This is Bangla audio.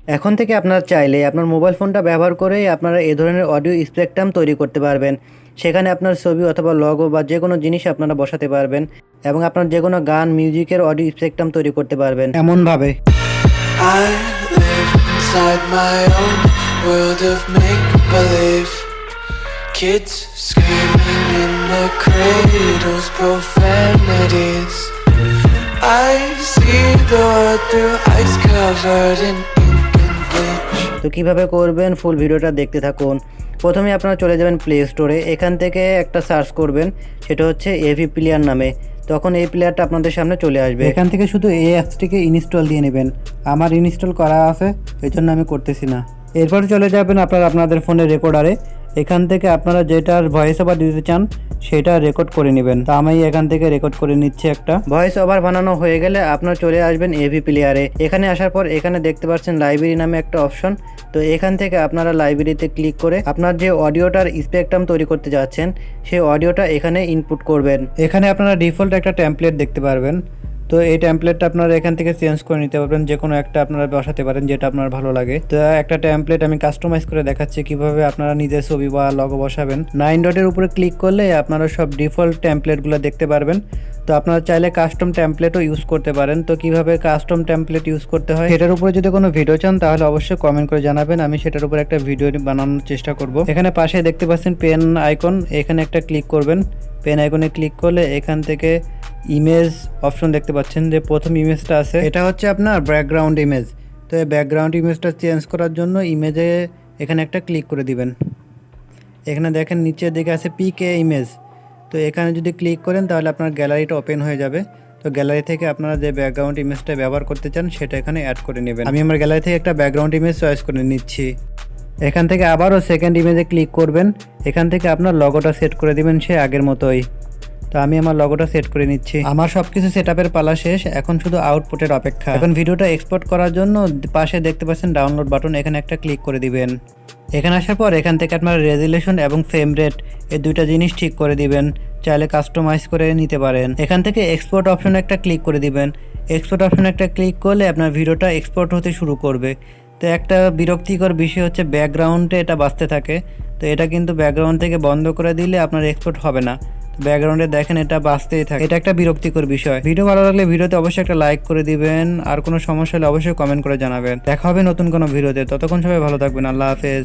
এখন থেকে আপনারা চাইলে আপনার মোবাইল ফোনটা ব্যবহার করেই আপনারা এই ধরনের অডিও স্পেকট্রাম তৈরি করতে পারবেন। সেখানে আপনার ছবি অথবা লগো বা যে কোনো জিনিস আপনারা বসাতে পারবেন এবং আপনার যে কোনো গান মিউজিকের অডিও স্পেকট্রাম তৈরি করতে পারবেন এমনভাবে। I live inside my own world of make-believe. Kids screaming in the cradles, profanities. I see the world through ice covered in ink and bleach. তো কীভাবে করবেন ফুল ভিডিওটা দেখতে থাকুন। প্রথমে আপনারা চলে যাবেন প্লে স্টোরে, এখান থেকে একটা সার্চ করবেন, সেটা হচ্ছে এভি প্লেয়ার নামে। তখন এই প্লেয়ারটা আপনাদের সামনে চলে আসবে। এখান থেকে শুধু এই অ্যাপসটিকে ইনস্টল দিয়ে নেবেন। আমার ইনস্টল করা আছে, এই জন্য আমি করতেছি না। এরপর চলে যাবেন আপনাদের ফোনের রেকর্ডারে। এখান থেকে আপনারা যেটার ভয়েস ওভার দিতে চান সেটা রেকর্ড করে নেবেন। তো আমি এখান থেকে রেকর্ড করে নিচ্ছি একটা। ভয়েস ওভার বানানো হয়ে গেলে আপনারা চলে আসবেন এভি প্লেয়ারে। এখানে আসার পর এখানে দেখতে পাচ্ছেন লাইব্রেরি নামে একটা অপশন। তো এখান থেকে আপনারা লাইব্রেরিতে ক্লিক করে আপনার যে অডিওটার স্পেকট্রাম তৈরি করতে যাচ্ছেন সেই অডিওটা এখানে ইনপুট করবেন। এখানে আপনারা ডিফল্ট একটা টেমপ্লেট দেখতে পারবেন। তো এই টেমপ্লেটটা আপনারা এখান থেকে চেঞ্জ করে নিতে পারবেন, যে কোনো একটা আপনারা বসাতে পারেন যেটা আপনার ভালো লাগে। তো একটা টেমপ্লেট আমি কাস্টমাইজ করে দেখাচ্ছি কিভাবে আপনারা নিজের ছবি বা লগো বসাবেন। 9 ডটের উপরে ক্লিক করলে আপনারা সব ডিফল্ট টেমপ্লেটগুলো দেখতে পারবেন। তো আপনারা চাইলে কাস্টম টেমপ্লেটও ইউজ করতে পারেন। তো কিভাবে কাস্টম টেমপ্লেট ইউজ করতে হয় সেটার উপরে যদি কোনো ভিডিও চান তাহলে অবশ্যই কমেন্ট করে জানাবেন, আমি সেটার উপর একটা ভিডিও বানানোর চেষ্টা করব। এখানে পাশে দেখতে পাচ্ছেন পেন আইকন, এখানে একটা ক্লিক করবেন। পেন আইকনে ক্লিক করলে এখান থেকে ইমেজ অপশন দেখতে পাচ্ছেন, যে প্রথম ইমেজটা আছে এটা হচ্ছে আপনার ব্যাকগ্রাউন্ড ইমেজ। তো এই ব্যাকগ্রাউন্ড ইমেজটা চেঞ্জ করার জন্য ইমেজে এখানে একটা ক্লিক করে দিবেন। এখানে দেখেন নিচের দিকে আছে পিকে ইমেজ। তো এখানে যদি ক্লিক করেন তাহলে আপনার গ্যালারিটা ওপেন হয়ে যাবে। তো গ্যালারি থেকে আপনারা যে ব্যাকগ্রাউন্ড ইমেজটা ব্যবহার করতে চান সেটা এখানে অ্যাড করে নেবেন। আমি আমার গ্যালারি থেকে একটা ব্যাকগ্রাউন্ড ইমেজ চয়েস করে নিচ্ছি। এখান থেকে আবারও সেকেন্ড ইমেজে ক্লিক করবেন। এখান থেকে আপনার লগোটা সেট করে দিবেন সে আগের মতোই। তো আমি আমার লগোটা সেট করে নিচ্ছি। আমার সবকিছু সেটআপের পালা শেষ, এখন শুধু আউটপুটের অপেক্ষা। এখন ভিডিওটা এক্সপোর্ট করার জন্য পাশে দেখতে পাচ্ছেন ডাউনলোড বাটন, এখানে একটা ক্লিক করে দিবেন। এখানে আসার পর এখান থেকে আপনার রেজুলেশন এবং ফ্রেম রেট এই দুইটা জিনিস ঠিক করে দিবেন, চাইলে কাস্টমাইজ করে নিতে পারেন। এখান থেকে এক্সপোর্ট অপশনে একটা ক্লিক করে দিবেন। এক্সপোর্ট অপশনে একটা ক্লিক করলে আপনার ভিডিওটা এক্সপোর্ট হতে শুরু করবে। তো একটা বিরক্তিকর বিষয় হচ্ছে ব্যাকগ্রাউন্ডে এটা বাজতে থাকে। তো এটা কিন্তু ব্যাকগ্রাউন্ড থেকে বন্ধ করে দিলে আপনার এক্সপোর্ট হবে না। ব্যাকগ্রাউন্ডে দেখেন এটা বাজতেই থাকে, এটা একটা বিরক্তিকর বিষয়। ভিডিও ভালো লাগলে ভিডিওতে অবশ্যই একটা লাইক করে দিবেন, আর কোনো সমস্যা হলে অবশ্যই কমেন্ট করে জানাবেন। দেখা হবে নতুন কোনো ভিডিওতে, ততক্ষণ সবাই ভালো থাকবেন। আল্লাহ হাফেজ।